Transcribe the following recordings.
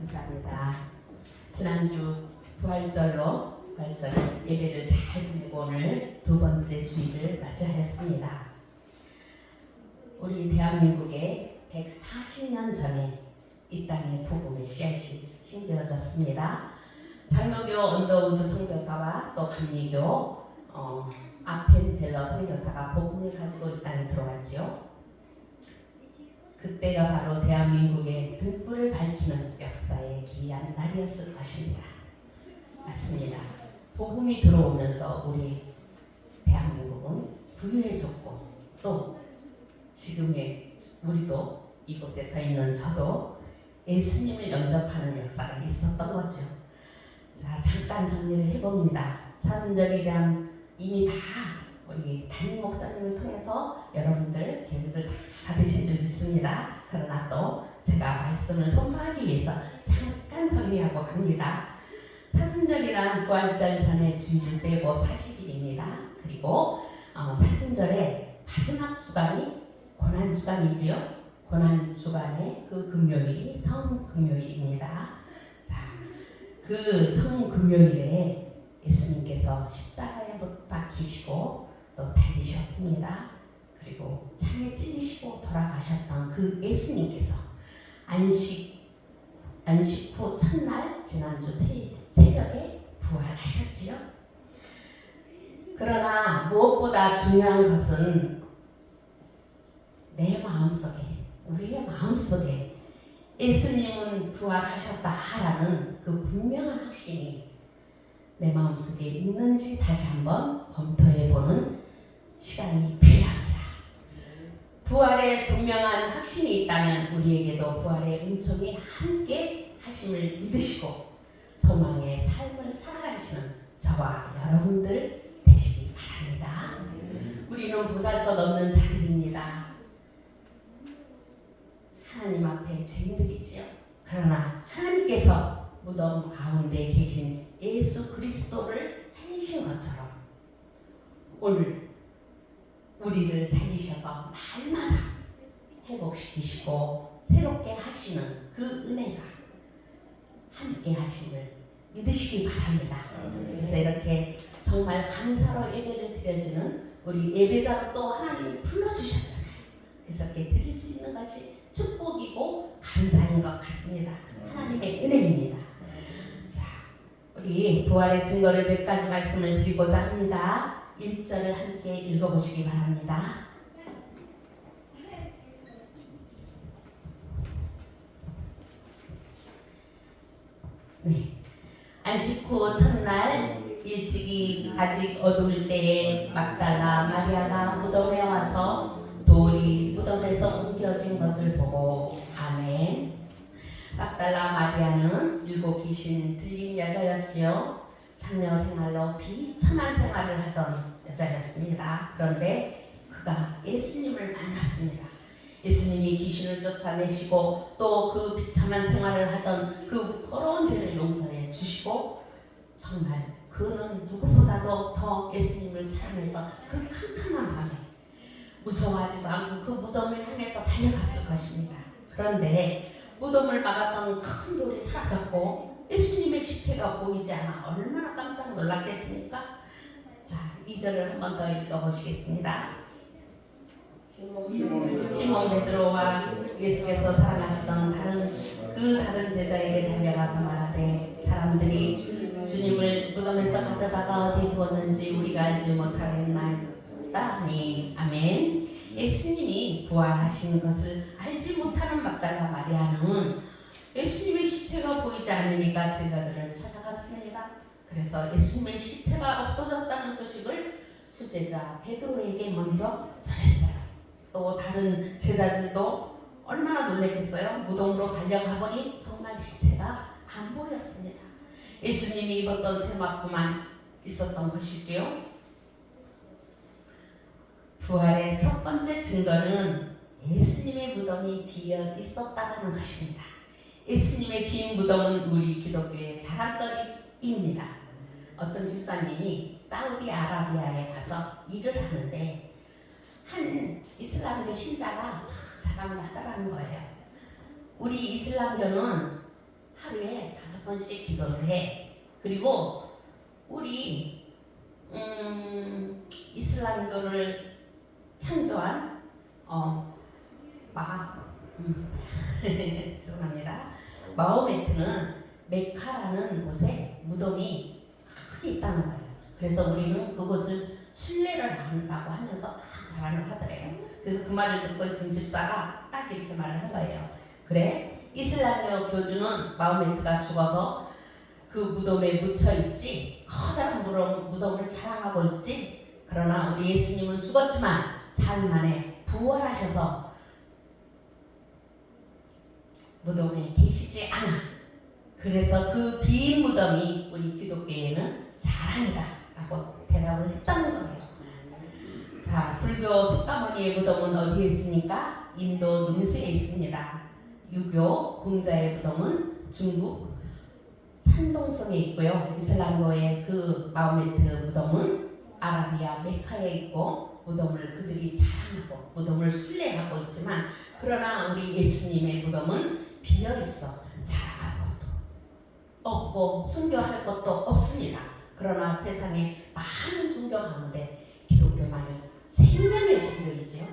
감사합니다. 지난주 부활절 예배를 잘 보내고 오늘 두 번째 주일을 맞이하였습니다. 우리 대한민국에 140년 전에 이 땅에 복음의 씨앗이 심겨졌습니다. 장로교 언더우드 선교사와 또 감리교 아펜젤러 선교사가 복음을 가지고 이 땅에 들어왔지요. 그때가 바로 대한민국의 등불을 밝히는 역사의 귀한 날이었을 것입니다. 맞습니다. 복음이 들어오면서 우리 대한민국은 부유해졌고 또 지금의 우리도 이곳에 서 있는 저도 예수님을 영접하는 역사가 있었던 거죠. 자, 잠깐 정리를 해봅니다. 사순절이란 이미 다 우리 담임 목사님을 통해서 여러분들 교육을 다 받으신 줄 믿습니다. 그러나 또 제가 말씀을 선포하기 위해서 잠깐 정리하고 갑니다. 사순절이란 부활절 전에 주일을 빼고 40일입니다. 그리고 사순절의 마지막 주간이 고난주간이지요. 고난주간의 그 금요일이 성금요일입니다. 자, 그 성금요일에 예수님께서 십자가에 못 박히시고 또 달리셨습니다. 그리고 창에 찔리시고 돌아가셨던 그 예수님께서 안식 후 첫날 지난주 새벽에 부활하셨지요. 그러나 무엇보다 중요한 것은 내 마음속에, 우리의 마음속에 예수님은 부활하셨다라는 그 분명한 확신이 내 마음속에 있는지 다시 한번 검토해보는 시간이 필요합니다. 부활의 분명한 확신이 있다면 우리에게도 부활의 은총이 함께 하심을 믿으시고 소망의 삶을 살아가시는 저와 여러분들 되시기 바랍니다. 우리는 보잘것없는 자들입니다. 하나님 앞에 죄인들이지요. 그러나 하나님께서 무덤 가운데 계신 예수 그리스도를 살리신 것처럼 오늘 우리를 살리셔서 날마다 회복시키시고 새롭게 하시는 그 은혜가 함께 하심을 믿으시기 바랍니다. 그래서 이렇게 정말 감사로 예배를 드려주는 우리 예배자로 또 하나님이 불러주셨잖아요. 그래서 이렇게 드릴 수 있는 것이 축복이고 감사인 것 같습니다. 하나님의 은혜입니다. 자, 우리 부활의 증거를 몇 가지 말씀을 드리고자 합니다. 1절을 함께 읽어보시기 바랍니다. 네. 안식 후 첫날 일찍이 아직 어두울 때에 막달라 마리아가 무덤에 와서 돌이 무덤에서 옮겨진 것을 보고 아멘. 막달라 마리아는 일곱 귀신 들린 여자였지요. 장녀 생활로 비참한 생활을 하던 여자였습니다. 그런데 그가 예수님을 만났습니다. 예수님이 귀신을 쫓아내시고 또 그 비참한 생활을 하던 그 더러운 죄를 용서해 주시고 정말 그는 누구보다도 더 예수님을 사랑해서 그 캄캄한 밤에 무서워하지도 않고 그 무덤을 향해서 달려갔을 것입니다. 그런데 무덤을 막았던 큰 돌이 사라졌고 예수님의 시체가 보이지 않아 얼마나 깜짝 놀랐겠습니까? 자, 2절을 한 번 더 읽어보시겠습니다. 시몬 베드로와 예수께서 사랑하시던 다른 제자에게 달려가서 말하되 사람들이 주님을 무덤에서 가져다가 어디 두었는지 우리가 알지 못하겠나이다. 아멘. 예수님이 부활하신 것을 알지 못하는 막달라 마리아는 예수님의 시체가 보이지 않으니까 제자들을 찾아갔습니다. 그래서 예수님의 시체가 없어졌다는 소식을 수제자 베드로에게 먼저 전했어요. 또 다른 제자들도 얼마나 놀랐겠어요. 무덤으로 달려가 보니 정말 시체가 안 보였습니다. 예수님이 입었던 세마포만 있었던 것이지요. 부활의 첫 번째 증거는 예수님의 무덤이 비어 있었다는 것입니다. 예수님의 빈 무덤은 우리 기독교의 자랑거리입니다. 어떤 집사님이 사우디아라비아에 가서 일을 하는데 한 이슬람교 신자가 막 자랑을 하더라는 거예요. 우리 이슬람교는 하루에 5번씩 기도를 해. 그리고 우리 이슬람교를 창조한 죄송합니다. 마호메트는 메카라는 곳에 무덤이 크게 있다는 거예요. 그래서 우리는 그곳을 순례를 한다고 하면서 자랑을 하더래요. 그래서 그 말을 듣고 그 집사가 딱 이렇게 말을 한 거예요. 그래, 이슬람교 교주는 마호메트가 죽어서 그 무덤에 묻혀 있지, 커다란 무덤을 자랑하고 있지. 그러나 우리 예수님은 죽었지만 사흘 만에 부활하셔서 무덤에 계시지 않아. 그래서 그 빈 무덤이 우리 기독교에는 자랑이다 라고 대답을 했다는 거예요. 자, 불교 석가모니의 무덤은 어디에 있습니까? 인도 능수에 있습니다. 유교 공자의 무덤은 중국 산동성에 있고요. 이슬람교의 그 마호메트 무덤은 아라비아 메카에 있고 무덤을 그들이 자랑하고 무덤을 순례하고 있지만, 그러나 우리 예수님의 무덤은 비어 있어. 자랑할 것도 없고 순교할 것도 없습니다. 그러나 세상에 많은 종교 가운데 기독교만이 생명의 종교이지요.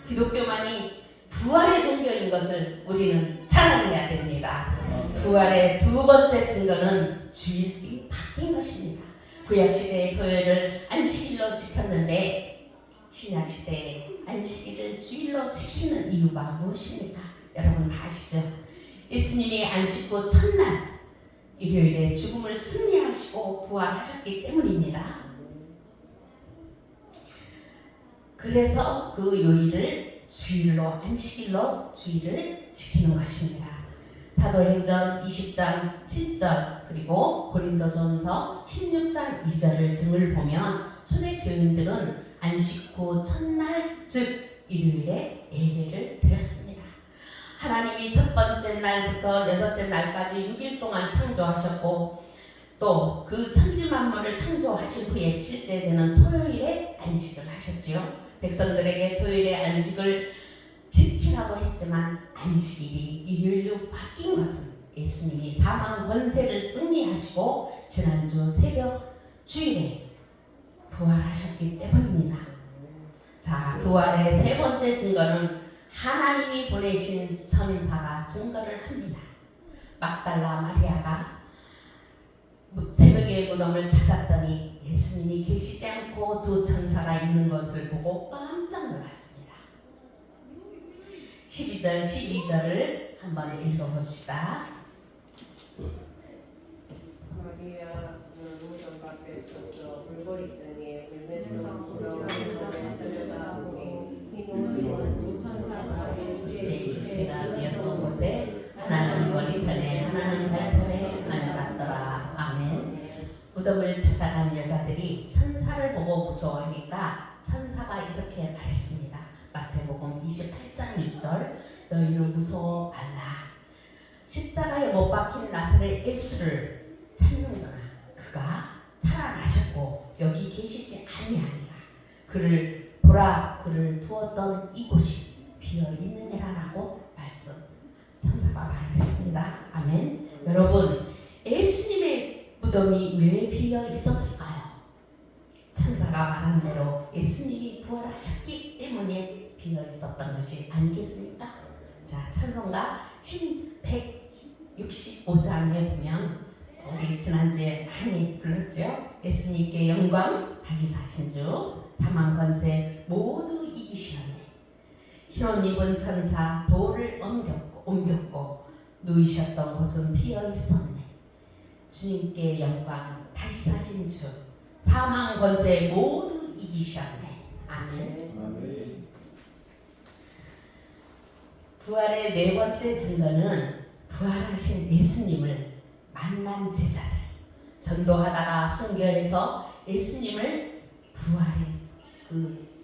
기독교만이 부활의 종교인 것을 우리는 자랑해야 됩니다. 부활의 두 번째 증거는 주일이 바뀐 것입니다. 구약시대의 토요일을 안식일로 지켰는데 신약시대에 안식일을 주일로 지키는 이유가 무엇입니까? 여러분 다 아시죠? 예수님이 안식 후 첫날 일요일에 죽음을 승리하시고 부활하셨기 때문입니다. 그래서 그 요일을 주일로, 안식일로 주일을 지키는 것입니다. 사도행전 20장 7절 그리고 고린도전서 16장 2절을 등을 보면 초대교인들은 안식 후 첫날 즉 일요일에 예배를 드렸습니다. 하나님이 첫 번째 날부터 여섯째 날까지 6일 동안 창조하셨고 또 그 천지만물을 창조하신 후에 7째 되는 토요일에 안식을 하셨지요. 백성들에게 토요일에 안식을 지키라고 했지만 안식일이 일요일로 바뀐 것은 예수님이 사망 권세를 승리하시고 지난주 새벽 주일에 부활하셨기 때문입니다. 자, 부활의 세 번째 증거는 하나님이 보내신 천사가 증거를 합니다. 막달라 마리아가 새벽에 무덤을 찾았더니 예수님이 계시지 않고 두 천사가 있는 것을 보고 깜짝 놀랐습니다. 12절, 12절을 한번 읽어봅시다. 마리아 무덤 밖에 서서 불거리 등에 불면서 불어오는 들여다보니 흰옷 두 천사가 예수의 시체가 뉘었던 곳에 하나는 머리편에 하나는 발편에 앉았더라. 아멘. 무덤을 찾아간 여자들이 천사를 보고 무서워하니까 천사가 이렇게 말했습니다. 마태복음 28장 6절 너희는 무서워 말라. 십자가에 못 박힌 나사렛 예수를 찾는구나. 그가 살아나셨고 여기 계시지 아니하니라. 그를 보라, 그를 두었던 이곳이 비어 있느니라라고 말씀 천사가 말했습니다. 아멘. 여러분, 예수님의 무덤이 왜 비어 있었을까요? 천사가 말한 대로 예수님이 부활하셨기 때문에 비어 있었던 것이 아니겠습니까? 자, 찬송가 165장에 보면 우리 지난주에 많이 불렀죠. 예수님께 영광, 다시 사신 주, 사망 권세 모두 이기시었네. 흰옷 입은 천사 돌을 옮겼고 누이셨던 곳은 비어 있었네. 주님께 영광, 다시 사신 주, 사망 권세 모두 이기셨네. 아멘. 아멘. 부활의 네 번째 증거는 부활하신 예수님을 만난 제자들, 전도하다가 순교해서 예수님을 부활에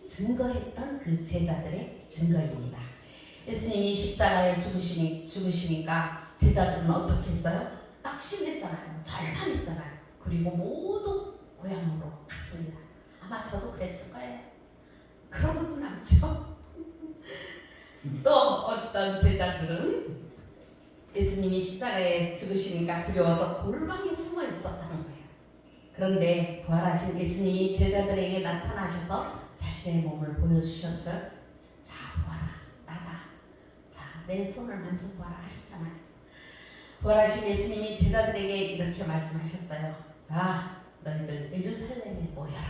증거했던 그 제자들의 증거입니다. 예수님이 십자가에 죽으시니까 제자들은 어떻게 했어요? 낙심했잖아요. 절망했잖아요. 그리고 모두 고향으로 갔습니다. 아마 저도 그랬을 거예요. 그러고도 남죠. 또 어떤 제자들은 예수님이 십자가에 죽으시니까 두려워서 골방에 숨어 있었다는 거예요. 그런데 부활하신 예수님이 제자들에게 나타나셔서 자신의 몸을 보여주셨죠. 자, 보아라, 나다. 자, 내 손을 만져보아라 하셨잖아요. 부활하신 예수님이 제자들에게 이렇게 말씀하셨어요. 자, 너희들 예루살렘에 모여라.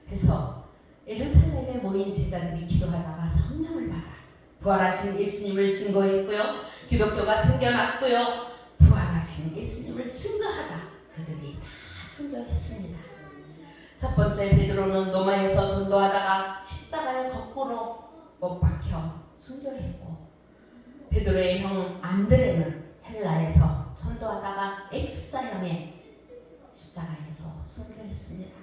해서 예루살렘에 모인 제자들이 기도하다가 성령을 받아 부활하신 예수님을 증거했고요. 기독교가 생겨났고요. 부활하신 예수님을 증거하다 그들이 다 순교했습니다. 첫 번째 베드로는 로마에서 전도하다가 십자가에 거꾸로 못 박혀 순교했고, 베드로의 형 안드레는 헬라에서 전도하다가 X자형의 십자가에서 순교했습니다.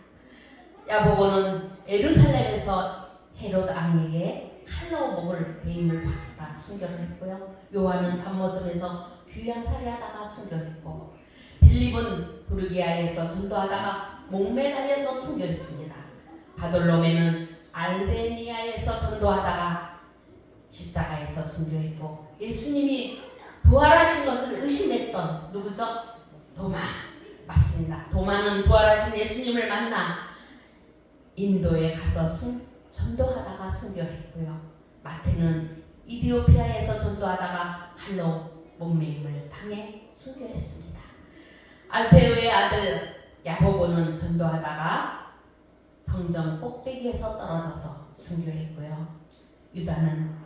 야고보는 예루살렘에서 헤롯 왕에게 칼로 목을 베임을 받다 순교를 했고요. 요한은 밤모섬에서 귀양살이하다가 순교했고, 빌립은 부르기아에서 전도하다가 목매달려서 순교했습니다. 바돌로메는 알베니아에서 전도하다가 십자가에서 순교했고, 예수님이 부활하신 것을 의심했던 누구죠? 도마. 맞습니다. 도마는 부활하신 예수님을 만나 인도에 가서 전도하다가 순교했고요. 마태는 이디오피아에서 전도하다가 칼로 몸매임을 당해 순교했습니다. 알페우의 아들 야고보는 전도하다가 성전 꼭대기에서 떨어져서 순교했고요. 유다는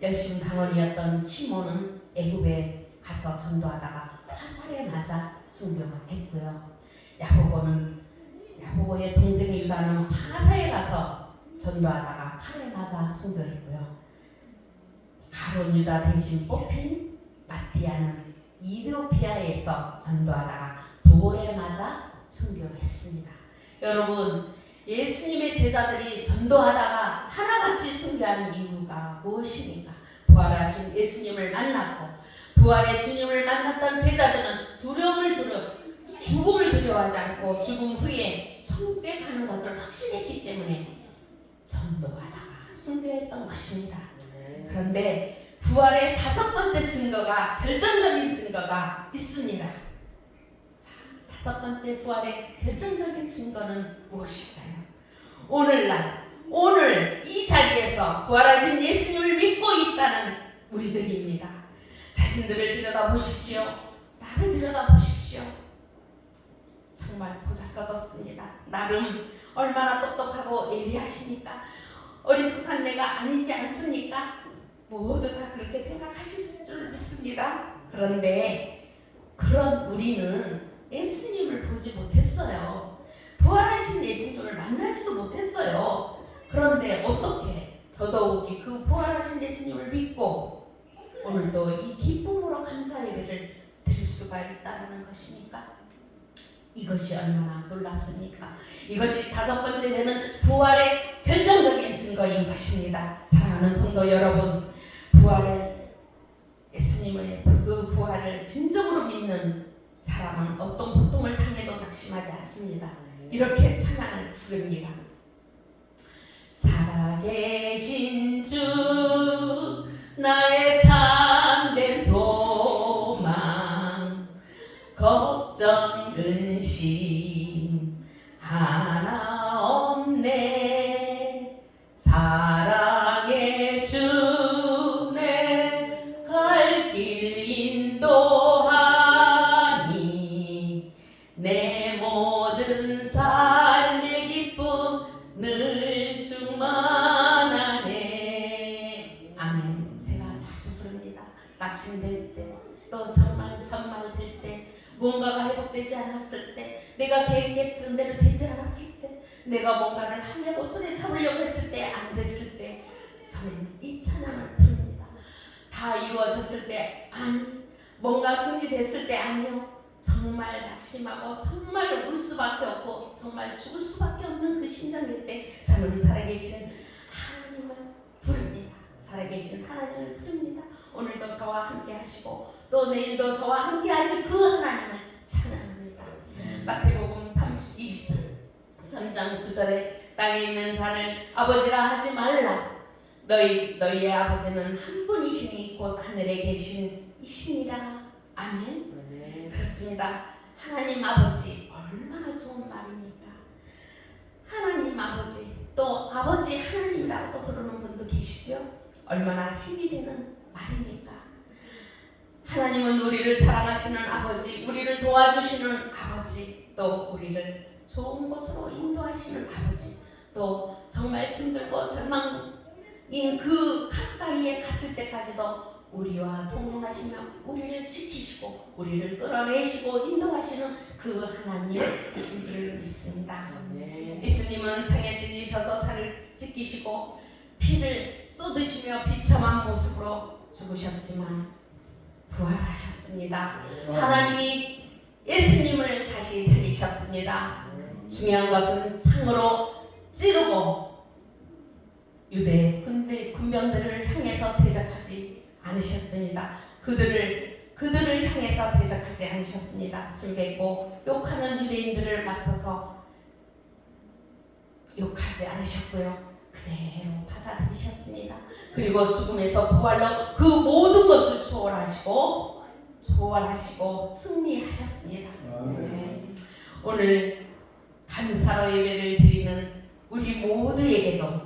열심 당원이었던 시몬은 애굽에 가서 전도하다가 화살에 맞아 순교했고요. 야고보의 동생 유다는 파사에 가서 전도하다가 칼에 맞아 순교했고요. 가론 유다 대신 뽑힌 마띠아는 이디오피아에서 전도하다가 돌에 맞아 순교했습니다. 여러분, 예수님의 제자들이 전도하다가 하나같이 순교한 이유가 무엇입니까? 부활하신 예수님을 만났고, 부활의 주님을 만났던 제자들은 죽음을 두려워하지 않고 죽음 후에 천국에 가는 것을 확신했기 때문에 전도하다가 순교했던 것입니다. 그런데 부활의 다섯 번째 증거가, 결정적인 증거가 있습니다. 자, 다섯 번째 부활의 결정적인 증거는 무엇일까요? 오늘 이 자리에서 부활하신 예수님을 믿고 있다는 우리들입니다. 자신들을 들여다보십시오. 나를 들여다보십시오. 정말 보잘것없습니다. 나름 얼마나 똑똑하고 예리하십니까? 어리숙한 내가 아니지 않습니까? 모두 다 그렇게 생각하실 줄 믿습니다. 그런데 그런 우리는 예수님을 보지 못했어요. 부활하신 예수님을 만나지도 못했어요. 그런데 어떻게 더더욱이 그 부활하신 예수님을 믿고 오늘도 이 기쁨으로 감사 예배를 드릴 수가 있다는 것입니까? 이것이 얼마나 놀랐습니까? 이것이 다섯 번째 되는 부활의 결정적인 증거인 것입니다. 사랑하는 성도 여러분, 부활의 예수님의 그 부활을 진정으로 믿는 사람은 어떤 고통을 당해도 낙심하지 않습니다. 이렇게 찬양을 부릅니다. 살아계신 주 나의 참된 소망, 걱정 근심 하나 없네. 사랑의 주 내 갈 길 인도하니 내 모든 삶의 기쁨 늘 충만하네. 아멘. 제가 자주 부릅니다. 낙심될 때, 또 전말될 때, 무언가가 회복되지 않았을 때, 내가 계획했던 대로 되지 않았을 때, 내가 뭔가를 하려고 손에 잡으려고 했을 때 안 됐을 때, 저는 이 찬양을 부릅니다. 다 이루어졌을 때 아니, 뭔가 승리됐을 때 아니요. 정말 낙심하고 정말 울 수밖에 없고 정말 죽을 수밖에 없는 그 심정일 때 저는 살아계신 하나님을 부릅니다. 살아계신 하나님을 부릅니다. 오늘도 저와 함께 하시고 또 내일도 저와 함께 하실 그 하나님을 찬양합니다. 마태복음 23장 9절에 땅에 있는 자를 아버지라 하지 말라. 너희의 아버지는 한 분이시니 곧 하늘에 계신 이시니라. 아멘. 그렇습니다. 하나님 아버지 얼마나 좋은 말입니까? 하나님 아버지, 또 아버지 하나님이라고도 부르는 분도 계시죠? 얼마나 힘이 되는 말입니까? 하나님은 우리를 사랑하시는 아버지, 우리를 도와주시는 아버지, 또 우리를 좋은 곳으로 인도하시는 아버지, 또 정말 힘들고 절망인 그 가까이에 갔을 때까지도 우리와 동행하시며 우리를 지키시고 우리를 끌어내시고 인도하시는 그 하나님이신 줄 믿습니다. 예수님은 창에 찔리셔서 살을 찢기시고 피를 쏟으시며 비참한 모습으로 죽으셨지만 부활하셨습니다. 하나님이 예수님을 다시 살리셨습니다. 중요한 것은 창으로 찌르고 유대 군병들을 향해서 대적하지 않으셨습니다. 그들을 향해서 대적하지 않으셨습니다. 침뱉고 욕하는 유대인들을 맞서서 욕하지 않으셨고요. 그대로 받아들이셨습니다. 그리고 죽음에서 부활로 그 모든 것을 초월하시고 승리하셨습니다. 네. 오늘 감사로 예배를 드리는 우리 모두에게도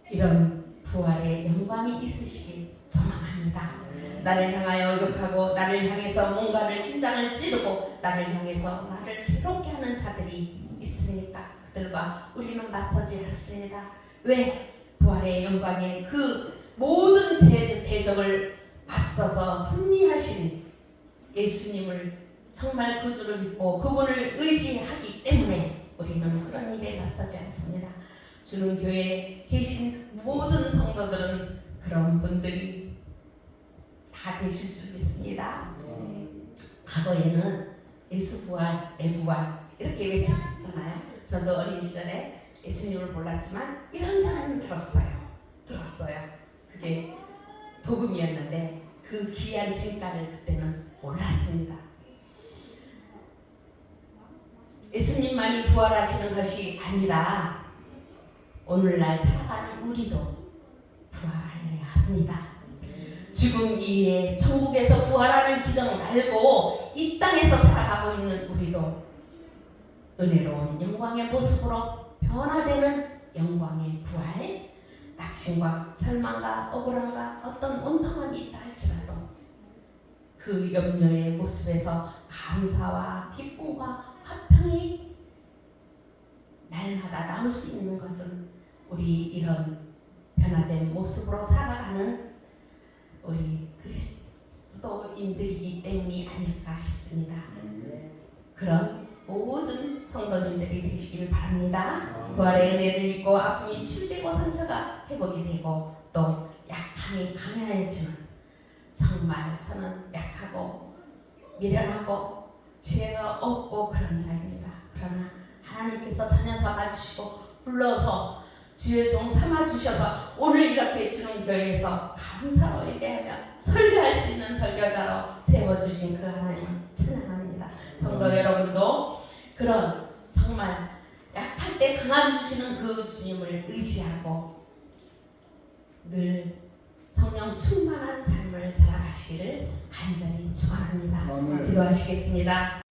이런 부활의 영광이 있으시길 소망합니다. 나를 향하여 욕하고 나를 향해서 뭔가를 심장을 찌르고 나를 향해서 나를 괴롭게 하는 자들이 있으니까 그들과 우리는 맞서지 않습니다. 왜? 부활의 영광에 그 모든 대적을 맞서서 승리하신 예수님을 정말 구주를 믿고 그분을 의지하기 때문에 우리는 그런 일에 맞서지 않습니다. 주는 교회에 계신 모든 성도들은 그런 분들이 다 되실 줄 믿습니다. 과거에는 예수 부활, 내 부활 이렇게 외쳤었잖아요. 저도 어린 시절에 예수님을 몰랐지만 이런 사람은 들었어요. 그게 복음이었는데 그 귀한 진가를 그때는 몰랐습니다. 예수님만이 부활하시는 것이 아니라 오늘날 살아가는 우리도 부활하여야 합니다. 죽음 이후에 천국에서 부활하는 기정을 알고 이 땅에서 살아가고 있는 우리도 은혜로운 영광의 모습으로 변화되는 영광의 부활, 낙심과 절망과 억울함과 어떤 온통함이 있다 할지라도 그 염려의 모습에서 감사와 기쁨과 화평이 날마다 나올 수 있는 것은 우리 이런 변화된 모습으로 살아가는 우리 그리스도인들이기 때문이 아닐까 싶습니다. 그런 모든 성도님들이 되시기를 바랍니다. 부활의 은혜를 입고 아픔이 치유되고 상처가 회복이 되고 또 약함이 강해지는, 정말 저는 약하고 미련하고 죄가 없고 그런 자입니다. 그러나 하나님께서 자녀 삼아주시고 불러서 주의 종 삼아주셔서 오늘 이렇게 주는 교회에서 감사로 예배하며 설교할 수 있는 설교자로 세워주신 그 하나님을 찬양합니다. 성도 여러분도 그런 정말 약할 때 강함 주시는 그 주님을 의지하고 늘 성령 충만한 삶을 살아가시기를 간절히 축원합니다. 기도하시겠습니다.